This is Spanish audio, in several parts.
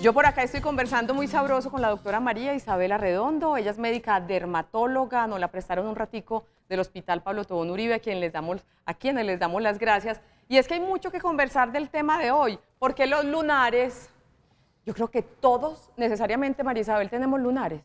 Yo por acá estoy conversando muy sabroso con la doctora María Isabel Arredondo. Ella es médica dermatóloga, nos la prestaron un ratico del Hospital Pablo Tobón Uribe, a quienes les damos las gracias. Y es que hay mucho que conversar del tema de hoy, porque los lunares, yo creo que todos necesariamente, María Isabel, tenemos lunares.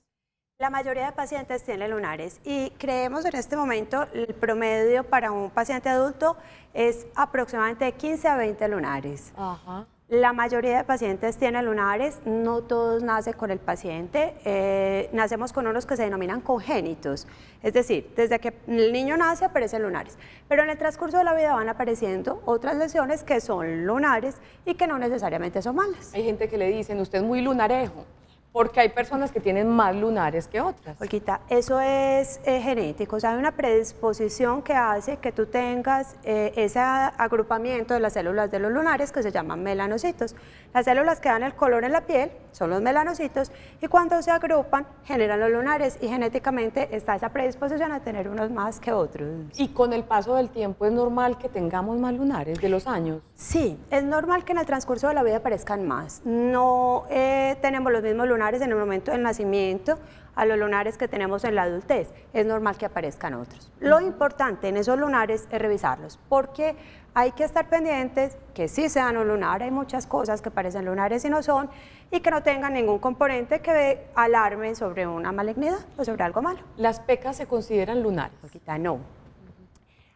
La mayoría de pacientes tienen lunares y creemos en este momento el promedio para un paciente adulto es aproximadamente de 15 a 20 lunares. Ajá. La mayoría de pacientes tienen lunares, no todos nacen con el paciente, nacemos con unos que se denominan congénitos, es decir, desde que el niño nace aparecen lunares, pero en el transcurso de la vida van apareciendo otras lesiones que son lunares y que no necesariamente son malas. Hay gente que le dicen, usted es muy lunarejo, porque hay personas que tienen más lunares que otras. Olguita, eso es genético, o sea, hay una predisposición que hace que tú tengas ese agrupamiento de las células de los lunares que se llaman melanocitos. Las células que dan el color en la piel son los melanocitos y cuando se agrupan generan los lunares y genéticamente está esa predisposición a tener unos más que otros. ¿Y con el paso del tiempo es normal que tengamos más lunares de los años? Sí, es normal que en el transcurso de la vida aparezcan más. No tenemos los mismos lunares en el momento del nacimiento a los lunares que tenemos en la adultez, es normal que aparezcan otros. Lo importante en esos lunares es revisarlos, porque hay que estar pendientes que sí sean un lunar, hay muchas cosas que parecen lunares y no son, y que no tengan ningún componente que alarme sobre una malignidad o sobre algo malo. ¿Las pecas se consideran lunares? Olguita, no.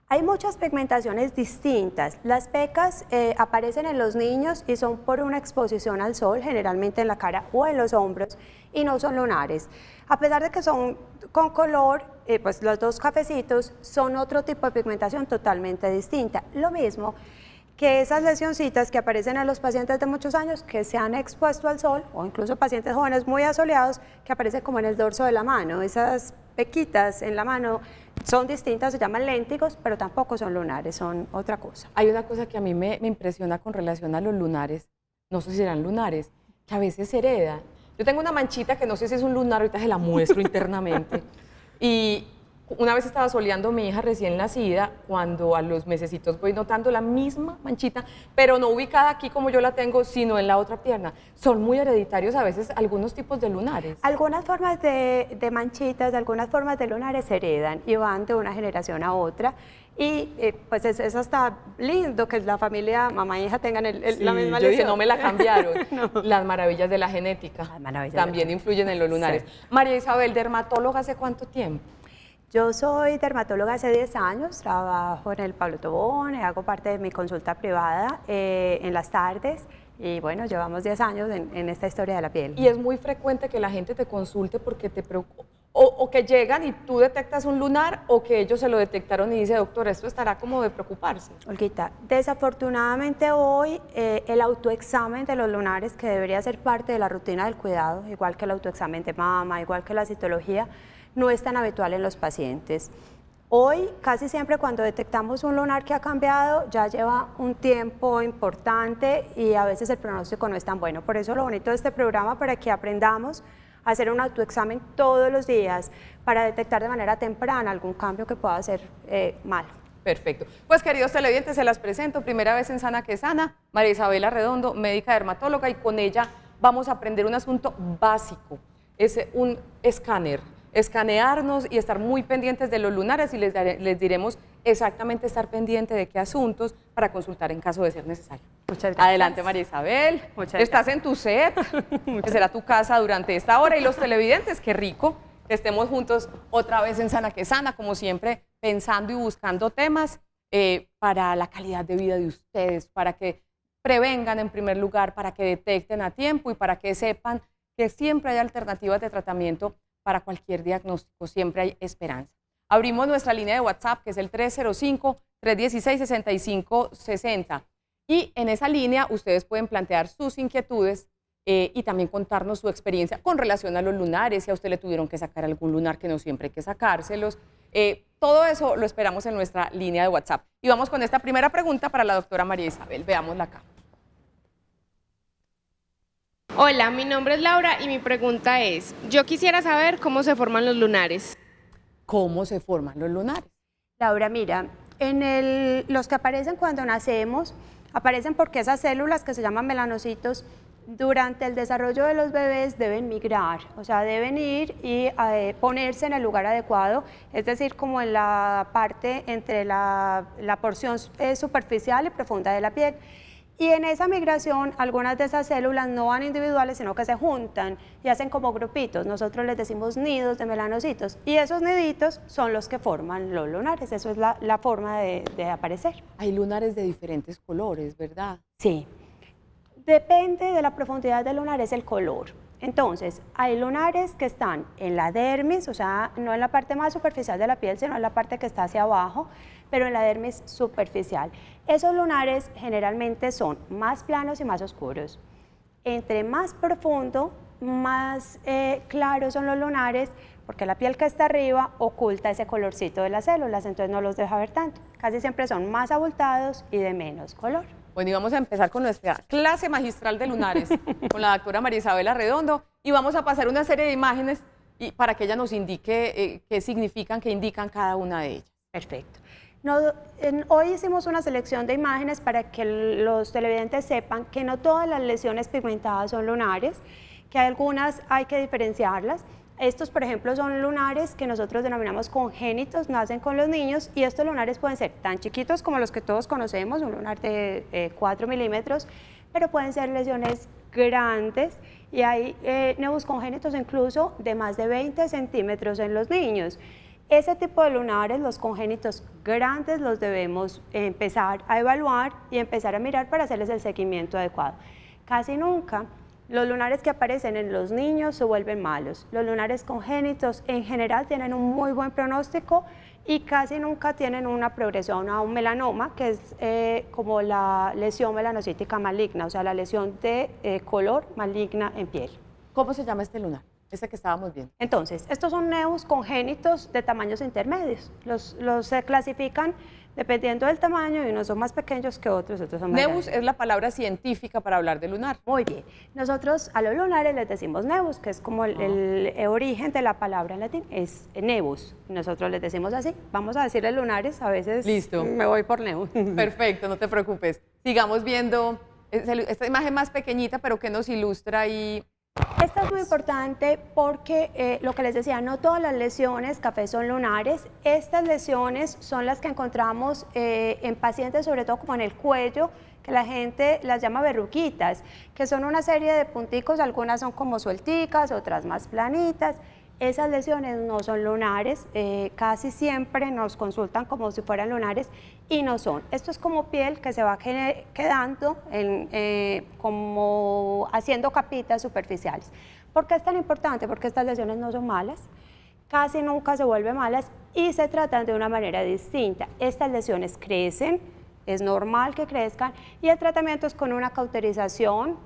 Hay muchas pigmentaciones distintas. Las pecas aparecen en los niños y son por una exposición al sol, generalmente en la cara o en los hombros, y no son lunares. A pesar de que son con color, pues los dos cafecitos son otro tipo de pigmentación totalmente distinta. Lo mismo que esas lesioncitas que aparecen en los pacientes de muchos años que se han expuesto al sol, o incluso pacientes jóvenes muy asoleados, que aparecen como en el dorso de la mano. Esas pequitas en la mano son distintas, se llaman léntigos, pero tampoco son lunares, son otra cosa. Hay una cosa que a mí me impresiona con relación a los lunares, no sé si serán lunares, que a veces se hereda. Yo tengo una manchita que no sé si es un lunar, ahorita se la muestro internamente, y una vez estaba soleando a mi hija recién nacida, cuando a los mesecitos voy notando la misma manchita, pero no ubicada aquí como yo la tengo, sino en la otra pierna. Son muy hereditarios a veces algunos tipos de lunares. Algunas formas de manchitas, algunas formas de lunares se heredan y van de una generación a otra. Y pues es hasta lindo que la familia, mamá e hija tengan la misma lesión. Yo dije, no me la cambiaron. No. Las maravillas de la genética también influyen en los lunares. Sí. María Isabel, dermatóloga, ¿hace cuánto tiempo? Yo soy dermatóloga hace 10 años, trabajo en el Pablo Tobón, hago parte de mi consulta privada en las tardes y bueno, llevamos 10 años en esta historia de la piel. Y es muy frecuente que la gente te consulte porque te preocupa, o que llegan y tú detectas un lunar o que ellos se lo detectaron y dice, doctor, esto estará como de preocuparse. Olguita, desafortunadamente hoy el autoexamen de los lunares, que debería ser parte de la rutina del cuidado, igual que el autoexamen de mama, igual que la citología, no es tan habitual en los pacientes. Hoy, casi siempre cuando detectamos un lunar que ha cambiado, ya lleva un tiempo importante y a veces el pronóstico no es tan bueno. Por eso lo bonito de este programa, para que aprendamos a hacer un autoexamen todos los días para detectar de manera temprana algún cambio que pueda ser malo. Perfecto. Pues queridos televidentes, se las presento, primera vez en Sana que Sana, María Isabel Arredondo, médica dermatóloga, y con ella vamos a aprender un asunto básico, es un escáner. Escanearnos y estar muy pendientes de los lunares, y les diremos exactamente estar pendiente de qué asuntos para consultar en caso de ser necesario. Muchas gracias. Adelante, María Isabel. Estás en tu set, que será tu casa durante esta hora, y los televidentes, qué rico que estemos juntos otra vez en Sana que Sana, como siempre, pensando y buscando temas para la calidad de vida de ustedes, para que prevengan en primer lugar, para que detecten a tiempo y para que sepan que siempre hay alternativas de tratamiento. Para cualquier diagnóstico siempre hay esperanza. Abrimos nuestra línea de WhatsApp, que es el 305-316-6560. Y en esa línea ustedes pueden plantear sus inquietudes y también contarnos su experiencia con relación a los lunares, si a usted le tuvieron que sacar algún lunar, que no siempre hay que sacárselos. Todo eso lo esperamos en nuestra línea de WhatsApp. Y vamos con esta primera pregunta para la doctora María Isabel. Veámosla acá. Hola, mi nombre es Laura y mi pregunta es, yo quisiera saber cómo se forman los lunares. ¿Cómo se forman los lunares? Laura, mira, los que aparecen cuando nacemos, aparecen porque esas células que se llaman melanocitos durante el desarrollo de los bebés deben migrar, o sea, deben ir y ponerse en el lugar adecuado, es decir, como en la parte entre la porción superficial y profunda de la piel. Y en esa migración, algunas de esas células no van individuales, sino que se juntan y hacen como grupitos. Nosotros les decimos nidos de melanocitos. Y esos niditos son los que forman los lunares. Eso es la forma de aparecer. Hay lunares de diferentes colores, ¿verdad? Sí. Depende de la profundidad del lunar, es el color. Entonces, hay lunares que están en la dermis, o sea, no en la parte más superficial de la piel, sino en la parte que está hacia abajo, pero en la dermis superficial. Esos lunares generalmente son más planos y más oscuros. Entre más profundo, más claros son los lunares, porque la piel que está arriba oculta ese colorcito de las células, entonces no los deja ver tanto. Casi siempre son más abultados y de menos color. Bueno, y vamos a empezar con nuestra clase magistral de lunares, con la doctora María Isabel Arredondo, y vamos a pasar una serie de imágenes para que ella nos indique qué significan, qué indican cada una de ellas. Perfecto. Hoy hicimos una selección de imágenes para que los televidentes sepan que no todas las lesiones pigmentadas son lunares, que algunas hay que diferenciarlas. Estos, por ejemplo, son lunares que nosotros denominamos congénitos, nacen con los niños, y estos lunares pueden ser tan chiquitos como los que todos conocemos, un lunar de 4 milímetros, pero pueden ser lesiones grandes, y hay nevus congénitos incluso de más de 20 centímetros en los niños. Ese tipo de lunares, los congénitos grandes, los debemos empezar a evaluar y empezar a mirar para hacerles el seguimiento adecuado. Casi nunca los lunares que aparecen en los niños se vuelven malos. Los lunares congénitos en general tienen un muy buen pronóstico y casi nunca tienen una progresión a un melanoma, que es como la lesión melanocítica maligna, o sea, la lesión de color maligna en piel. ¿Cómo se llama este lunar? Ese que estábamos viendo. Entonces, estos son nevus congénitos de tamaños intermedios. Los se clasifican dependiendo del tamaño, y unos son más pequeños que otros son más Nevus grandes. es la palabra científica para hablar de lunar. Muy bien. Nosotros a los lunares les decimos nevus, que es como el origen de la palabra en latín, es nevus. Nosotros les decimos así. Vamos a decirle lunares, a veces Listo. Me voy por nevus. Perfecto, no te preocupes. Sigamos viendo esta imagen más pequeñita, pero que nos ilustra ahí. Esta es muy importante porque lo que les decía, no todas las lesiones café son lunares. Estas lesiones son las que encontramos en pacientes, sobre todo como en el cuello, que la gente las llama verruguitas, que son una serie de punticos, algunas son como suelticas, otras más planitas. Esas lesiones no son lunares, casi siempre nos consultan como si fueran lunares y no son. Esto es como piel que se va quedando como haciendo capitas superficiales. ¿Por qué es tan importante? Porque estas lesiones no son malas, casi nunca se vuelven malas y se tratan de una manera distinta. Estas lesiones crecen, es normal que crezcan, y el tratamiento es con una cauterización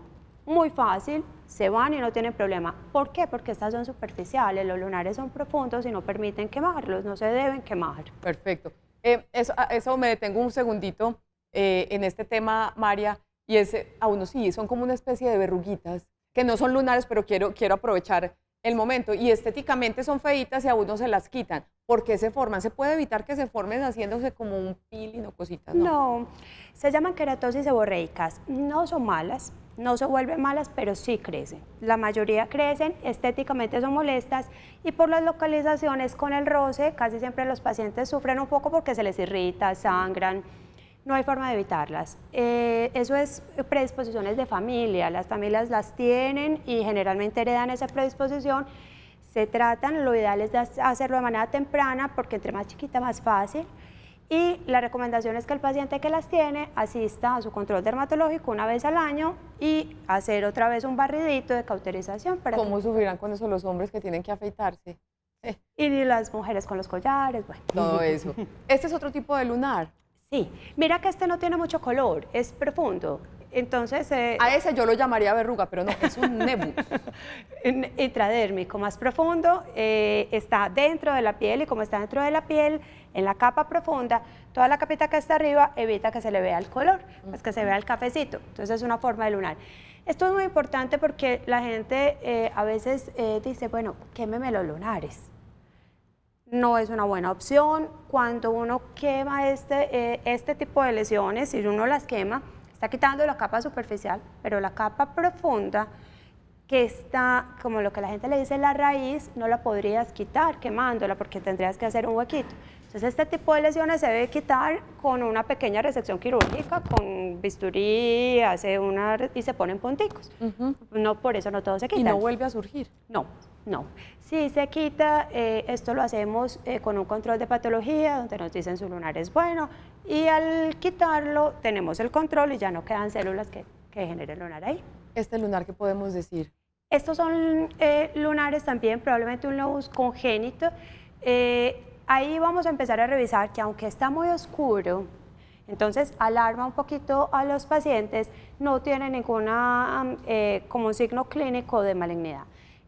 muy fácil, se van y no tienen problema. ¿Por qué? Porque estas son superficiales, los lunares son profundos y no permiten quemarlos, no se deben quemar. Perfecto. Eso me detengo un segundito en este tema, María, y a uno sí, son como una especie de verruguitas, que no son lunares, pero quiero aprovechar el momento, y estéticamente son feitas y a uno se las quitan. ¿Por qué se forman? ¿Se puede evitar que se formen haciéndose como un peeling o cositas? No, se llaman queratosis seborreicas, no son malas, no se vuelven malas, pero sí crecen. La mayoría crecen, estéticamente son molestas, y por las localizaciones con el roce, casi siempre los pacientes sufren un poco porque se les irrita, sangran. No hay forma de evitarlas. Eso es predisposiciones de familia, las familias las tienen y generalmente heredan esa predisposición. Se tratan, lo ideal es hacerlo de manera temprana porque entre más chiquita más fácil, y la recomendación es que el paciente que las tiene asista a su control dermatológico una vez al año y hacer otra vez un barridito de cauterización. ¿Cómo sufrirán con eso los hombres que tienen que afeitarse? Y las mujeres con los collares, bueno. Todo eso. ¿Este es otro tipo de lunar? Sí, mira que este no tiene mucho color, es profundo. Entonces, a ese yo lo llamaría verruga, pero no, es un nevus. Intradérmico, más profundo, está dentro de la piel, y como está dentro de la piel, en la capa profunda, toda la capita que está arriba evita que se le vea el color, pues que se vea el cafecito. Entonces es una forma de lunar. Esto es muy importante porque la gente a veces dice, bueno, quémeme los lunares. No es una buena opción. Cuando uno quema este tipo de lesiones, si uno las quema, está quitando la capa superficial, pero la capa profunda, que está, como lo que la gente le dice la raíz, no la podrías quitar quemándola porque tendrías que hacer un huequito. Entonces este tipo de lesiones se debe quitar con una pequeña resección quirúrgica, con bisturí, y se ponen punticos. No, por eso no todo se quita. ¿Y no vuelve a surgir? No, no. Si se quita, esto lo hacemos con un control de patología, donde nos dicen su lunar es bueno, y al quitarlo tenemos el control y ya no quedan células que generen lunar ahí. ¿Este lunar qué podemos decir? Estos son lunares también, probablemente un lobus congénito. Ahí vamos a empezar a revisar que aunque está muy oscuro, entonces alarma un poquito a los pacientes, no tiene ninguna como un signo clínico de malignidad.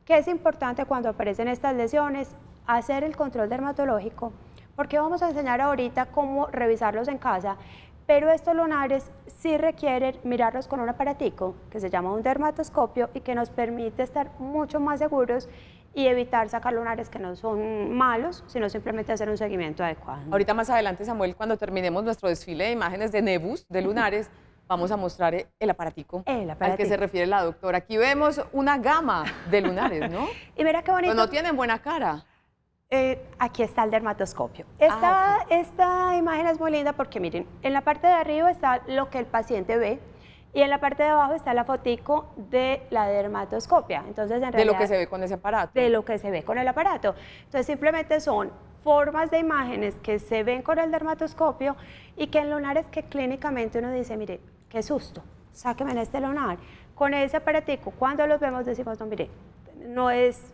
¿Qué es importante cuando aparecen estas lesiones? Hacer el control dermatológico, porque vamos a enseñar ahorita cómo revisarlos en casa, pero estos lunares sí requieren mirarlos con un aparatico que se llama un dermatoscopio y que nos permite estar mucho más seguros y evitar sacar lunares que no son malos, sino simplemente hacer un seguimiento adecuado. Ahorita más adelante, Samuel, cuando terminemos nuestro desfile de imágenes de nebus, de lunares, vamos a mostrar el aparatico al que se refiere la doctora. Aquí vemos una gama de lunares, ¿no? Y mira qué bonito. Pero no tienen buena cara. Aquí está el dermatoscopio. Esta imagen es muy linda porque miren, en la parte de arriba está lo que el paciente ve y en la parte de abajo está la fotico de la dermatoscopia. Entonces, en realidad, de lo que se ve con ese aparato. De lo que se ve con el aparato. Entonces, simplemente son formas de imágenes que se ven con el dermatoscopio y que en lunares que clínicamente uno dice, mire, qué susto, sáqueme en este lunar. Con ese aparatico, cuando los vemos decimos, no, mire, no es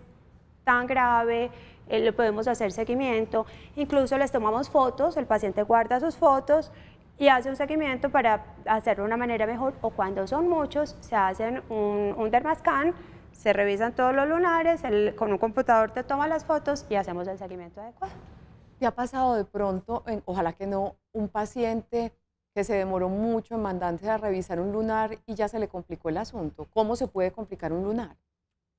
tan grave, le podemos hacer seguimiento, incluso les tomamos fotos, el paciente guarda sus fotos y hace un seguimiento para hacerlo de una manera mejor, o cuando son muchos, se hacen un dermascan, se revisan todos los lunares, con un computador te toma las fotos y hacemos el seguimiento adecuado. ¿Te ha pasado de pronto, ojalá que no, un paciente que se demoró mucho en mandarse a revisar un lunar y ya se le complicó el asunto? ¿Cómo se puede complicar un lunar?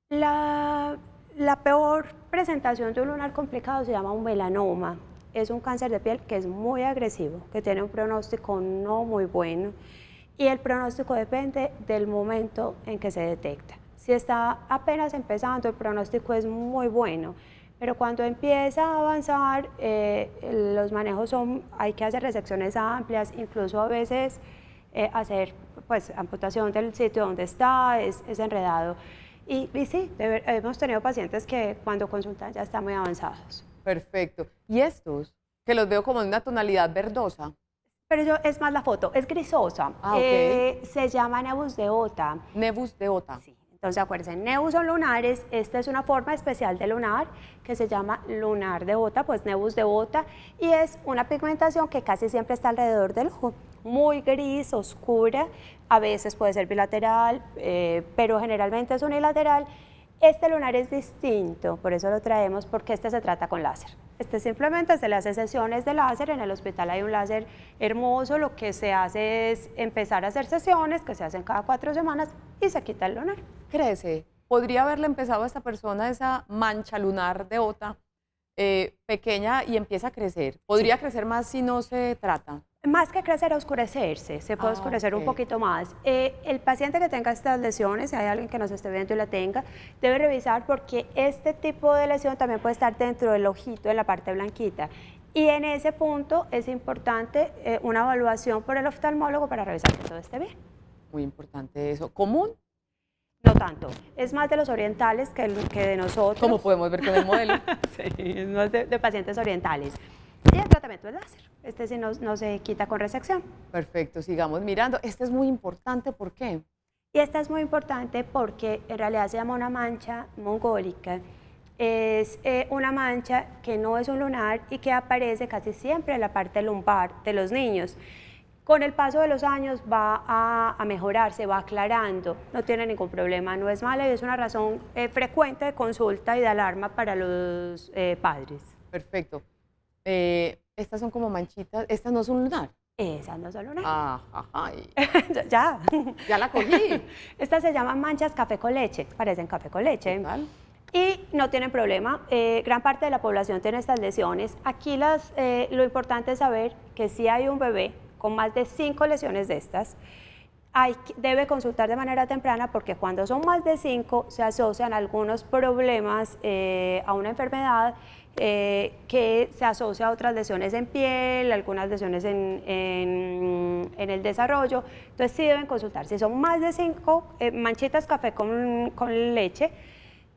La peor presentación de un lunar complicado se llama un melanoma. Es un cáncer de piel que es muy agresivo, que tiene un pronóstico no muy bueno y el pronóstico depende del momento en que se detecta. Si está apenas empezando, el pronóstico es muy bueno, pero cuando empieza a avanzar, los manejos hay que hacer resecciones amplias, incluso a veces hacer pues, amputación del sitio donde está, es enredado. Y sí, hemos tenido pacientes que cuando consultan ya están muy avanzados. Perfecto. ¿Y estos? Que los veo como de una tonalidad verdosa. Pero es más la foto, es grisosa. Okay. Se llama nebus de Ota. Nebus de Ota. Sí. Entonces acuérdense, nebus son lunares, esta es una forma especial de lunar que se llama lunar de Ota, pues nebus de Ota, y es una pigmentación que casi siempre está alrededor del ojo, muy gris, oscura, a veces puede ser bilateral, pero generalmente es unilateral. Este lunar es distinto, por eso lo traemos, porque este se trata con láser. Este simplemente se le hace sesiones de láser, en el hospital hay un láser hermoso, lo que se hace es empezar a hacer sesiones, que se hacen cada 4 semanas, y se quita el lunar. Crece. ¿Podría haberle empezado a esta persona esa mancha lunar de Ota pequeña y empieza a crecer? ¿Podría crecer más si no se trata? Más que crecer, oscurecerse, se puede oscurecer un poquito más. El paciente que tenga estas lesiones, si hay alguien que nos esté viendo y la tenga, debe revisar porque este tipo de lesión también puede estar dentro del ojito, en la parte blanquita. Y en ese punto es importante una evaluación por el oftalmólogo para revisar que todo esté bien. Muy importante eso. ¿Común? No tanto, es más de los orientales que de nosotros. Como podemos ver con el modelo. Sí, es más de pacientes orientales. Y el tratamiento es láser. Este sí no se quita con resección. Perfecto, sigamos mirando. Este es muy importante, ¿por qué? Y esta es muy importante porque en realidad se llama una mancha mongólica. Es una mancha que no es un lunar y que aparece casi siempre en la parte lumbar de los niños. Con el paso de los años va a mejorar, se va aclarando, no tiene ningún problema, no es mala y es una razón frecuente de consulta y de alarma para los padres. Perfecto. Estas son como manchitas, estas no son lunar. Esas no son lunar. Ajá. Ya la cogí. Estas se llaman manchas café con leche, parecen café con leche. Total. Y no tienen problema, gran parte de la población tiene estas lesiones. Aquí lo importante es saber que si hay un bebé con más de 5 lesiones de estas, debe consultar de manera temprana porque cuando son más de 5 se asocian algunos problemas a una enfermedad que se asocia a otras lesiones en piel, algunas lesiones en el desarrollo. Entonces sí deben consultar. Si son más de 5 manchitas café con leche,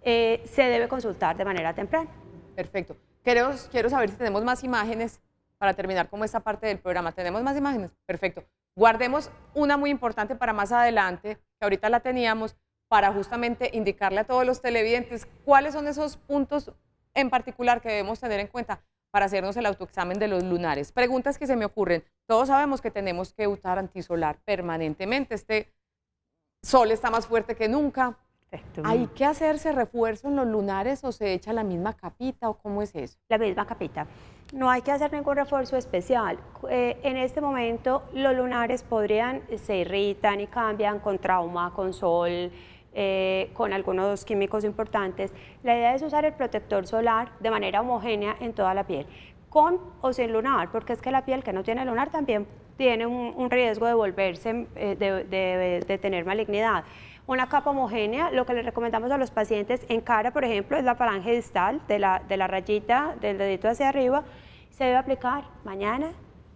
se debe consultar de manera temprana. Perfecto. Quiero saber si tenemos más imágenes para terminar como esta parte del programa. ¿Tenemos más imágenes? Perfecto. Guardemos una muy importante para más adelante, que ahorita la teníamos, para justamente indicarle a todos los televidentes cuáles son esos puntos en particular que debemos tener en cuenta para hacernos el autoexamen de los lunares. Preguntas que se me ocurren. Todos sabemos que tenemos que usar antisolar permanentemente. Este sol está más fuerte que nunca. Perfecto. ¿Hay que hacerse refuerzo en los lunares o se echa la misma capita o cómo es eso? La misma capita. No hay que hacer ningún refuerzo especial. En este momento los lunares se irritan y cambian con trauma, con sol, con algunos químicos importantes. La idea es usar el protector solar de manera homogénea en toda la piel, con o sin lunar, porque es que la piel que no tiene lunar también tiene un riesgo de volverse, de tener malignidad. Una capa homogénea, lo que le recomendamos a los pacientes en cara, por ejemplo, es la falange distal de la rayita del dedito hacia arriba. Se debe aplicar mañana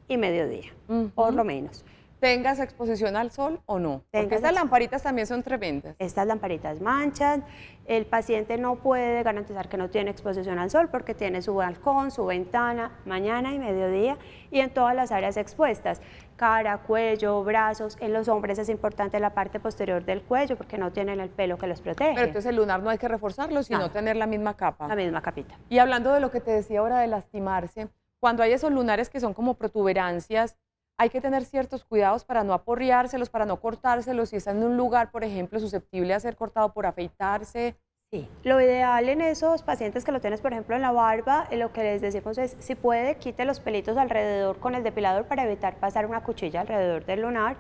y mediodía, por lo menos. ¿Tengas exposición al sol o no? Porque estas lamparitas también son tremendas. Estas lamparitas manchan. El paciente no puede garantizar que no tiene exposición al sol porque tiene su balcón, su ventana, mañana y mediodía, y en todas las áreas expuestas. Cara, cuello, brazos. En los hombres es importante la parte posterior del cuello porque no tienen el pelo que los protege. Pero entonces el lunar no hay que reforzarlo, sino tener la misma capa. La misma capita. Y hablando de lo que te decía ahora de lastimarse, cuando hay esos lunares que son como protuberancias, hay que tener ciertos cuidados para no aporreárselos, para no cortárselos, si están en un lugar, por ejemplo, susceptible a ser cortado por afeitarse. Sí, lo ideal en esos pacientes que lo tienes, por ejemplo, en la barba, lo que les decimos es, si puede, quite los pelitos alrededor con el depilador para evitar pasar una cuchilla alrededor del lunar,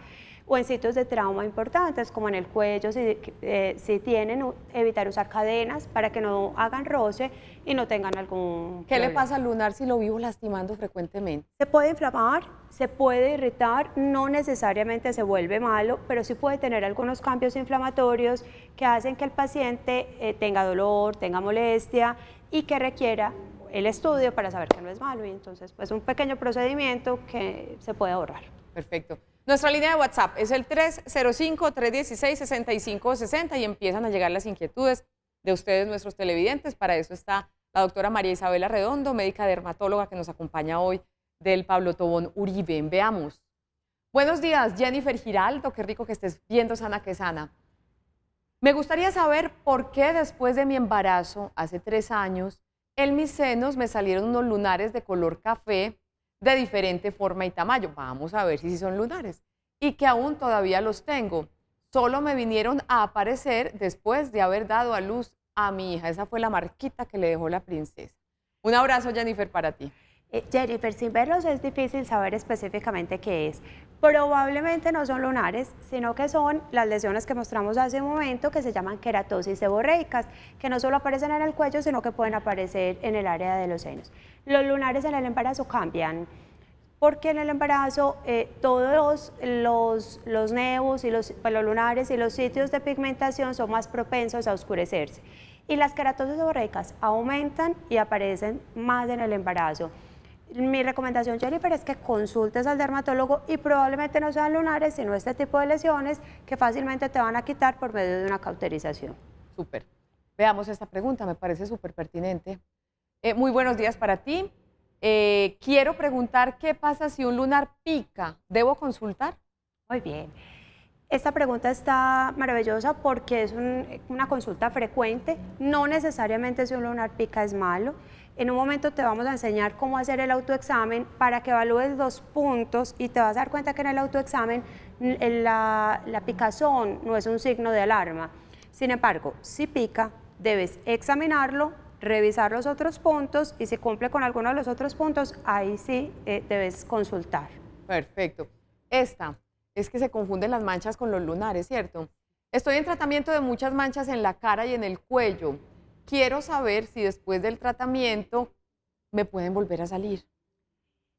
o en sitios de trauma importantes, como en el cuello, si tienen, evitar usar cadenas para que no hagan roce y no tengan algún ¿Qué le pasa al lunar si lo vivo lastimando frecuentemente? Se puede inflamar, se puede irritar, no necesariamente se vuelve malo, pero sí puede tener algunos cambios inflamatorios que hacen que el paciente tenga dolor, tenga molestia y que requiera el estudio para saber que no es malo. Y entonces, pues un pequeño procedimiento que se puede ahorrar. Perfecto. Nuestra línea de WhatsApp es el 305-316-6560 y empiezan a llegar las inquietudes de ustedes, nuestros televidentes. Para eso está la doctora María Isabela Redondo, médica dermatóloga que nos acompaña hoy del Pablo Tobón Uribe. Veamos. Buenos días, Jennifer Giraldo. Qué rico que estés viendo Sana que Sana. Me gustaría saber por qué después de mi embarazo, hace 3 años, en mis senos me salieron unos lunares de color café de diferente forma y tamaño. Vamos a ver si son lunares. Y que aún todavía los tengo. Solo me vinieron a aparecer después de haber dado a luz a mi hija. Esa fue la marquita que le dejó la princesa. Un abrazo, Jennifer, para ti. Jennifer, sin verlos es difícil saber específicamente qué es. Probablemente no son lunares, sino que son las lesiones que mostramos hace un momento que se llaman queratosis seborreicas, que no solo aparecen en el cuello, sino que pueden aparecer en el área de los senos. Los lunares en el embarazo cambian, porque en el embarazo todos los nevos y los lunares y los sitios de pigmentación son más propensos a oscurecerse. Y las queratosis seborreicas aumentan y aparecen más en el embarazo. Mi recomendación, Jennifer, es que consultes al dermatólogo y probablemente no sean lunares, sino este tipo de lesiones que fácilmente te van a quitar por medio de una cauterización. Súper. Veamos esta pregunta, me parece súper pertinente. Muy buenos días para ti. Quiero preguntar, ¿qué pasa si un lunar pica? ¿Debo consultar? Muy bien. Esta pregunta está maravillosa porque es una consulta frecuente. No necesariamente si un lunar pica es malo. En un momento te vamos a enseñar cómo hacer el autoexamen para que evalúes los puntos y te vas a dar cuenta que en el autoexamen la picazón no es un signo de alarma. Sin embargo, si pica, debes examinarlo, revisar los otros puntos y si cumple con alguno de los otros puntos, ahí sí debes consultar. Perfecto. Esta es que se confunden las manchas con los lunares, ¿cierto? Estoy en tratamiento de muchas manchas en la cara y en el cuello. Quiero saber si después del tratamiento me pueden volver a salir.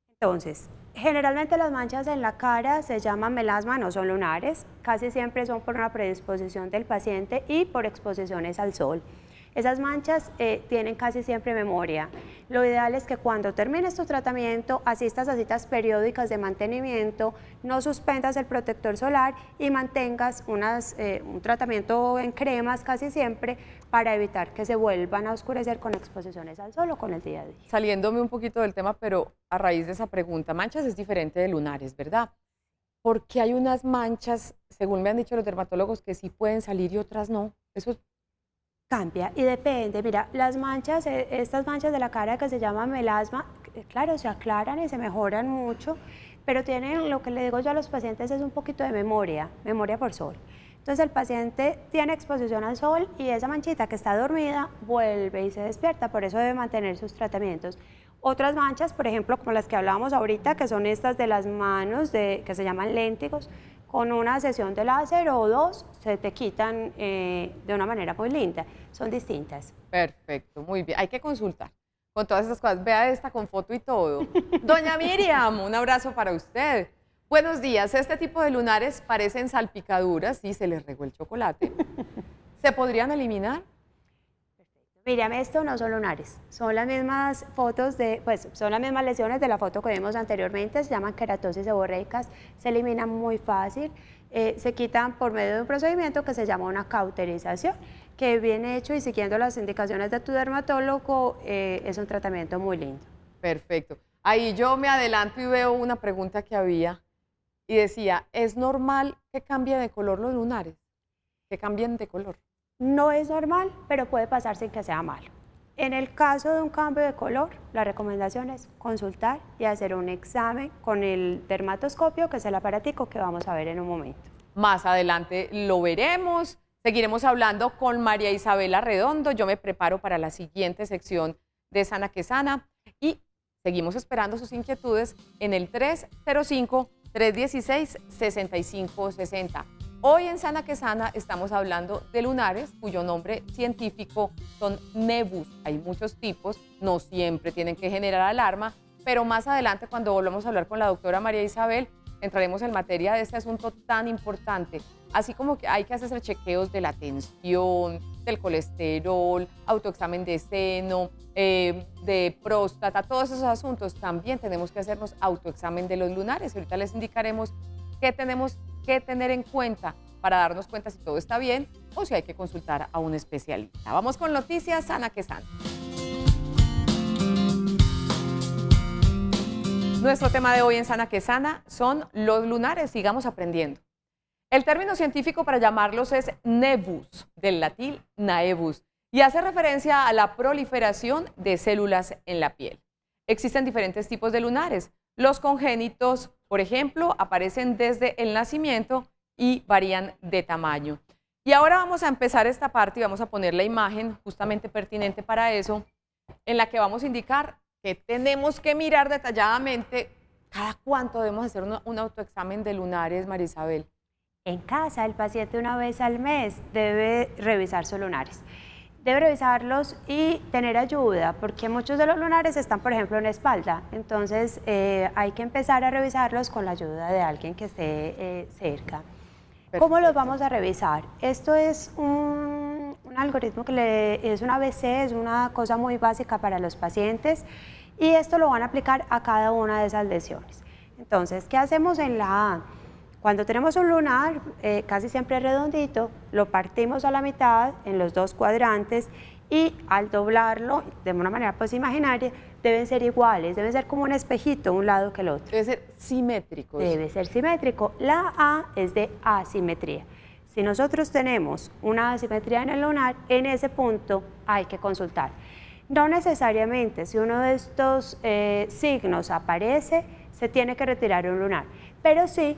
Entonces, Generalmente las manchas en la cara se llaman melasma, no son lunares, casi siempre son por una predisposición del paciente y por exposiciones al sol. Esas manchas tienen casi siempre memoria. Lo ideal es que cuando termines tu tratamiento asistas a citas periódicas de mantenimiento, no suspendas el protector solar y mantengas un tratamiento en cremas casi siempre para evitar que se vuelvan a oscurecer con exposiciones al sol o con el día a día. Saliéndome un poquito del tema, pero a raíz de esa pregunta, manchas es diferente de lunares, ¿verdad? Porque hay unas manchas, según me han dicho los dermatólogos, que sí pueden salir y otras no. Eso es... Cambia y depende. Mira, las manchas, estas manchas de la cara que se llaman melasma, claro, se aclaran y se mejoran mucho, pero tienen, lo que le digo yo a los pacientes es un poquito de memoria por sol. Entonces el paciente tiene exposición al sol y esa manchita que está dormida vuelve y se despierta, por eso debe mantener sus tratamientos. Otras manchas, por ejemplo, como las que hablábamos ahorita, que son estas de las manos, que se llaman léntigos, con una sesión de láser o dos se te quitan de una manera muy linda. Son distintas. Perfecto, muy bien. Hay que consultar con todas esas cosas. Vea esta con foto y todo. Doña Miriam, un abrazo para usted. Buenos días. Este tipo de lunares parecen salpicaduras y se les regó el chocolate. ¿Se podrían eliminar? Miriam, esto no son lunares, son las mismas fotos son las mismas lesiones de la foto que vimos anteriormente, se llaman queratosis seborreicas, se eliminan muy fácil, se quitan por medio de un procedimiento que se llama una cauterización, que bien hecho y siguiendo las indicaciones de tu dermatólogo, es un tratamiento muy lindo. Perfecto. Ahí yo me adelanto y veo una pregunta que había y decía, ¿es normal que cambien de color los lunares? Que cambien de color. No es normal, pero puede pasar sin que sea malo. En el caso de un cambio de color, la recomendación es consultar y hacer un examen con el dermatoscopio, que es el aparatico que vamos a ver en un momento. Más adelante lo veremos. Seguiremos hablando con María Isabela Redondo. Yo me preparo para la siguiente sección de Sana que Sana y seguimos esperando sus inquietudes en el 305-316-6560. Hoy en Sana que Sana estamos hablando de lunares cuyo nombre científico son nevus. Hay muchos tipos, no siempre tienen que generar alarma, pero más adelante cuando volvamos a hablar con la doctora María Isabel entraremos en materia de este asunto tan importante. Así como que hay que hacerse chequeos de la tensión, del colesterol, autoexamen de seno, de próstata, todos esos asuntos. También tenemos que hacernos autoexamen de los lunares. Ahorita les indicaremos qué tenemos que tener en cuenta para darnos cuenta si todo está bien o si hay que consultar a un especialista. Vamos con noticias Sana que Sana. Nuestro tema de hoy en Sana que Sana son los lunares. Sigamos aprendiendo. El término científico para llamarlos es nevus, del latín naevus, y hace referencia a la proliferación de células en la piel. Existen diferentes tipos de lunares. Los congénitos, por ejemplo, aparecen desde el nacimiento y varían de tamaño. Y ahora vamos a empezar esta parte y vamos a poner la imagen justamente pertinente para eso, en la que vamos a indicar que tenemos que mirar detalladamente cada cuánto debemos hacer un autoexamen de lunares, María Isabel. En casa, el paciente una vez al mes debe revisar sus lunares. Debe revisarlos y tener ayuda, porque muchos de los lunares están, por ejemplo, en la espalda. Entonces, hay que empezar a revisarlos con la ayuda de alguien que esté cerca. Perfecto. ¿Cómo los vamos a revisar? Esto es un algoritmo que es un ABC, es una cosa muy básica para los pacientes y esto lo van a aplicar a cada una de esas lesiones. Entonces, ¿qué hacemos en la A? Cuando tenemos un lunar casi siempre redondito, lo partimos a la mitad en los dos cuadrantes y al doblarlo de una manera pues imaginaria deben ser iguales, deben ser como un espejito un lado que el otro. Debe ser simétrico. Debe ser simétrico. La A es de asimetría. Si nosotros tenemos una asimetría en el lunar, en ese punto hay que consultar. No necesariamente si uno de estos signos aparece, se tiene que retirar un lunar, pero sí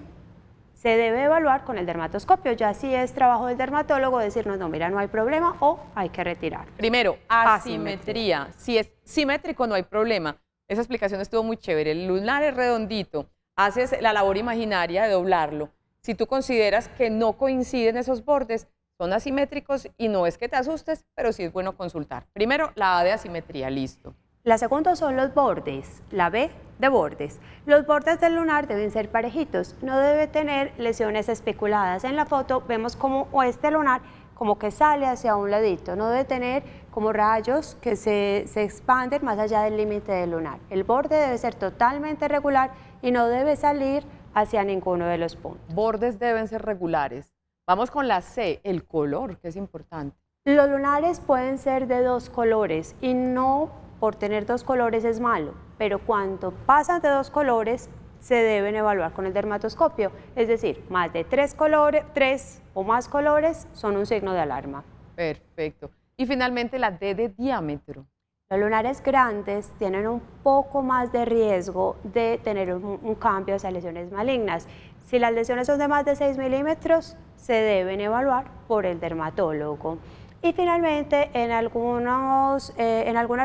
se debe evaluar con el dermatoscopio, ya si es trabajo del dermatólogo decirnos, no, mira, no hay problema o hay que retirar. Primero, asimetría. Si es simétrico no hay problema. Esa explicación estuvo muy chévere. El lunar es redondito, haces la labor imaginaria de doblarlo. Si tú consideras que no coinciden esos bordes, son asimétricos y no es que te asustes, pero sí es bueno consultar. Primero, la A de asimetría, listo. La segunda son los bordes, la B de bordes. Los bordes del lunar deben ser parejitos, no debe tener lesiones especuladas. En la foto vemos como este lunar como que sale hacia un ladito, no debe tener como rayos que se expanden más allá del límite del lunar. El borde debe ser totalmente regular y no debe salir hacia ninguno de los puntos. Bordes deben ser regulares. Vamos con la C, el color, que es importante. Los lunares pueden ser de 2 colores y no por tener 2 colores es malo, pero cuando pasan de 2 colores se deben evaluar con el dermatoscopio, es decir, más de 3 colores, 3 o más colores son un signo de alarma. Perfecto. Y finalmente la D de diámetro. Los lunares grandes tienen un poco más de riesgo de tener un cambio hacia lesiones malignas. Si las lesiones son de más de 6 milímetros, se deben evaluar por el dermatólogo. Y finalmente, en algunas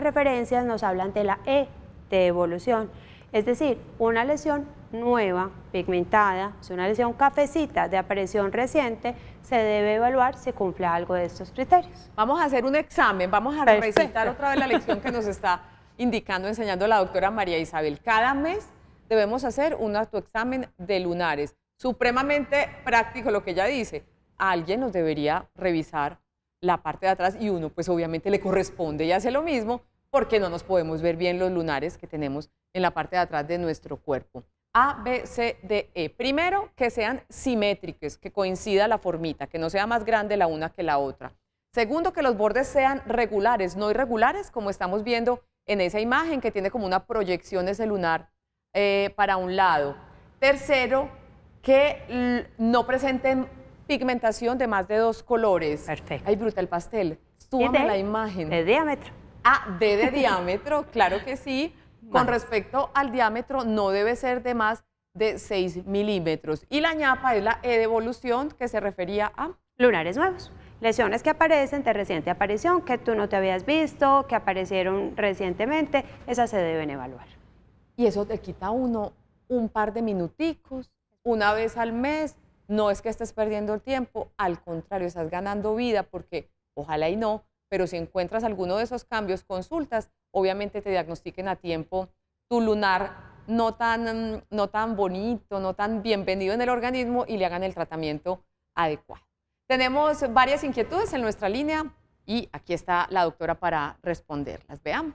referencias nos hablan de la E de evolución, es decir, una lesión nueva, pigmentada, es una lesión cafecita de aparición reciente, se debe evaluar si cumple algo de estos criterios. Vamos a hacer un examen, vamos a recitar otra vez la lección que nos está indicando, enseñando la doctora María Isabel. Cada mes debemos hacer un autoexamen de lunares, supremamente práctico lo que ella dice. Alguien nos debería revisar la parte de atrás y uno pues obviamente le corresponde y hace lo mismo porque no nos podemos ver bien los lunares que tenemos en la parte de atrás de nuestro cuerpo. A, B, C, D, E. Primero, que sean simétricos, que coincida la formita, que no sea más grande la una que la otra. Segundo, que los bordes sean regulares, no irregulares, como estamos viendo en esa imagen que tiene como una proyección ese lunar para un lado. Tercero, que no presenten pigmentación de más de 2 colores. Perfecto. Ay, bruta el pastel. Súbame la imagen. De diámetro. Ah, D de diámetro, claro que sí. Con respecto al diámetro, no debe ser de más de 6 milímetros. Y la ñapa es la E de evolución, que se refería a lunares nuevos. Lesiones que aparecen de reciente aparición, que tú no te habías visto, que aparecieron recientemente, esas se deben evaluar. Y eso te quita uno un par de minuticos, una vez al mes. No es que estés perdiendo el tiempo, al contrario, estás ganando vida porque ojalá y no, pero si encuentras alguno de esos cambios, consultas, obviamente te diagnostiquen a tiempo tu lunar no tan bonito, no tan bienvenido en el organismo y le hagan el tratamiento adecuado. Tenemos varias inquietudes en nuestra línea y aquí está la doctora para responderlas. Veamos.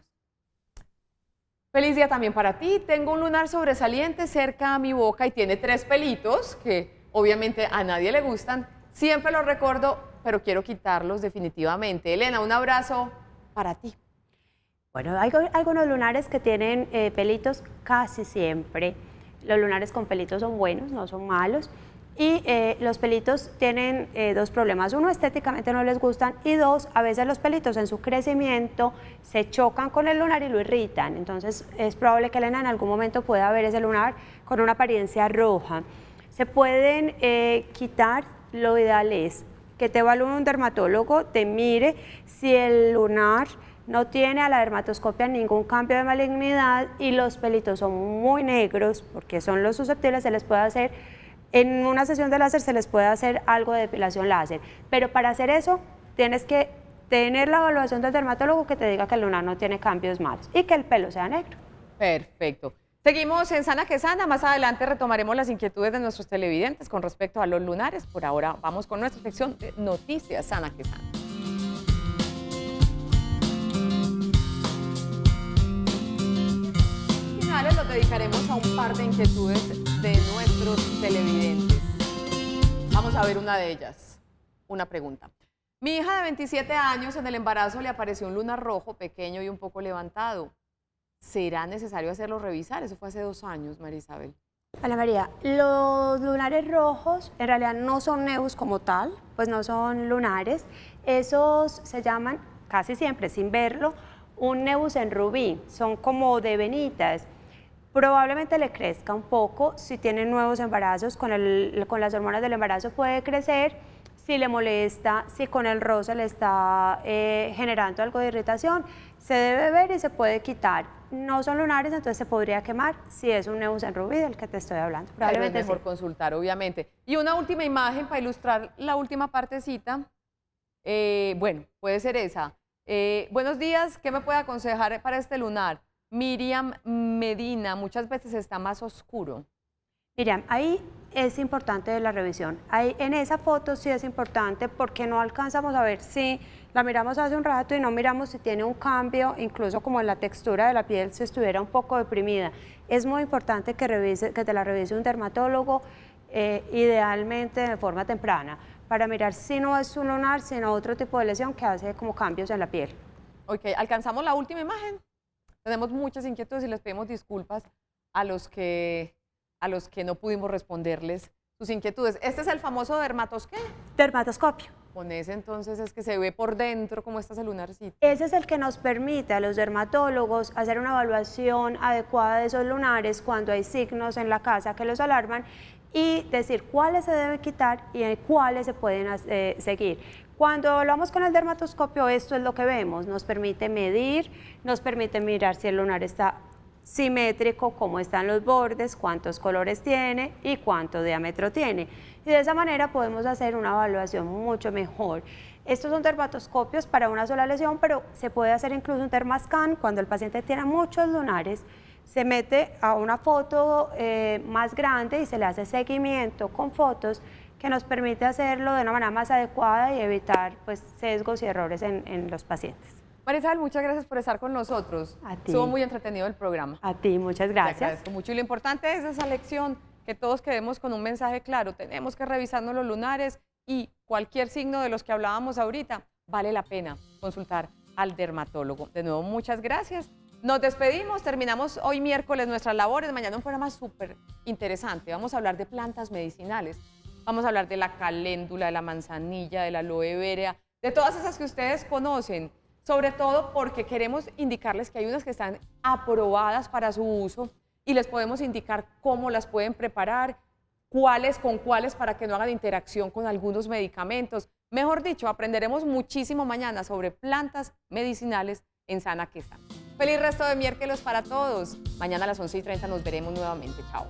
Feliz día también para ti. Tengo un lunar sobresaliente cerca a mi boca y tiene 3 pelitos que obviamente a nadie le gustan. Siempre los recuerdo, pero quiero quitarlos definitivamente. Elena, un abrazo para ti. Bueno, hay algunos lunares que tienen pelitos casi siempre. Los lunares con pelitos son buenos, no son malos. Y los pelitos tienen 2 problemas. Uno, estéticamente no les gustan. Y 2, a veces los pelitos en su crecimiento se chocan con el lunar y lo irritan. Entonces es probable que Elena en algún momento pueda ver ese lunar con una apariencia roja. Se pueden quitar, lo ideal es que te evalúe un dermatólogo, te mire si el lunar no tiene a la dermatoscopia ningún cambio de malignidad y los pelitos son muy negros, porque son los susceptibles, se les puede hacer, en una sesión de láser se les puede hacer algo de depilación láser, pero para hacer eso tienes que tener la evaluación del dermatólogo que te diga que el lunar no tiene cambios malos y que el pelo sea negro. Perfecto. Seguimos en Sana que Sana, más adelante retomaremos las inquietudes de nuestros televidentes con respecto a los lunares. Por ahora vamos con nuestra sección de Noticias Sana que Sana. Finales los dedicaremos a un par de inquietudes de nuestros televidentes. Vamos a ver una de ellas, una pregunta. Mi hija de 27 años en el embarazo le apareció un lunar rojo pequeño y un poco levantado. ¿Será necesario hacerlo revisar? Eso fue hace 2 años, María Isabel. Ana María, los lunares rojos en realidad no son nevus como tal, pues no son lunares. Esos se llaman, casi siempre sin verlo, un nevus en rubí, son como de venitas. Probablemente le crezca un poco, si tiene nuevos embarazos, con las hormonas del embarazo puede crecer. Si le molesta, si con el rosa le está generando algo de irritación, se debe ver y se puede quitar. No son lunares, entonces se podría quemar si es un nevus en rubí del que te estoy hablando. Probablemente es mejor consultar, obviamente. Y una última imagen para ilustrar la última partecita. Bueno, puede ser esa. Buenos días, ¿qué me puede aconsejar para este lunar? Miriam Medina, muchas veces está más oscuro. Miriam, ahí es importante la revisión. Ahí, en esa foto sí es importante porque no alcanzamos a ver si la miramos hace un rato y no miramos si tiene un cambio, incluso como en la textura de la piel, si estuviera un poco deprimida. Es muy importante que te la revise un dermatólogo, idealmente de forma temprana, para mirar si no es un lunar, sino otro tipo de lesión que hace como cambios en la piel. Ok, alcanzamos la última imagen. Tenemos muchas inquietudes y les pedimos disculpas a los que no pudimos responderles sus inquietudes. Este es el famoso dermatoscopio. Con ese entonces es que se ve por dentro cómo está ese lunarcito. Ese es el que nos permite a los dermatólogos hacer una evaluación adecuada de esos lunares cuando hay signos en la casa que los alarman y decir cuáles se deben quitar y cuáles se pueden seguir. Cuando hablamos con el dermatoscopio, esto es lo que vemos, nos permite medir, nos permite mirar si el lunar está simétrico, cómo están los bordes, cuántos colores tiene y cuánto diámetro tiene. Y de esa manera podemos hacer una evaluación mucho mejor. Estos son dermatoscopios para una sola lesión, pero se puede hacer incluso un dermascan cuando el paciente tiene muchos lunares. Se mete a una foto más grande y se le hace seguimiento con fotos que nos permite hacerlo de una manera más adecuada y evitar pues, sesgos y errores en los pacientes. María Isabel, muchas gracias por estar con nosotros. A ti. Estuvo muy entretenido el programa. A ti, muchas gracias. Te agradezco mucho. Y lo importante es esa lección, que todos quedemos con un mensaje claro. Tenemos que revisarnos los lunares y cualquier signo de los que hablábamos ahorita, vale la pena consultar al dermatólogo. De nuevo, muchas gracias. Nos despedimos, terminamos hoy miércoles nuestras labores. Mañana un programa súper interesante. Vamos a hablar de plantas medicinales. Vamos a hablar de la caléndula, de la manzanilla, de la aloe vera, de todas esas que ustedes conocen. Sobre todo porque queremos indicarles que hay unas que están aprobadas para su uso y les podemos indicar cómo las pueden preparar, cuáles con cuáles para que no hagan interacción con algunos medicamentos. Mejor dicho, aprenderemos muchísimo mañana sobre plantas medicinales en Sana que Sana. Feliz resto de miércoles para todos. Mañana a las 11:30 nos veremos nuevamente. Chao.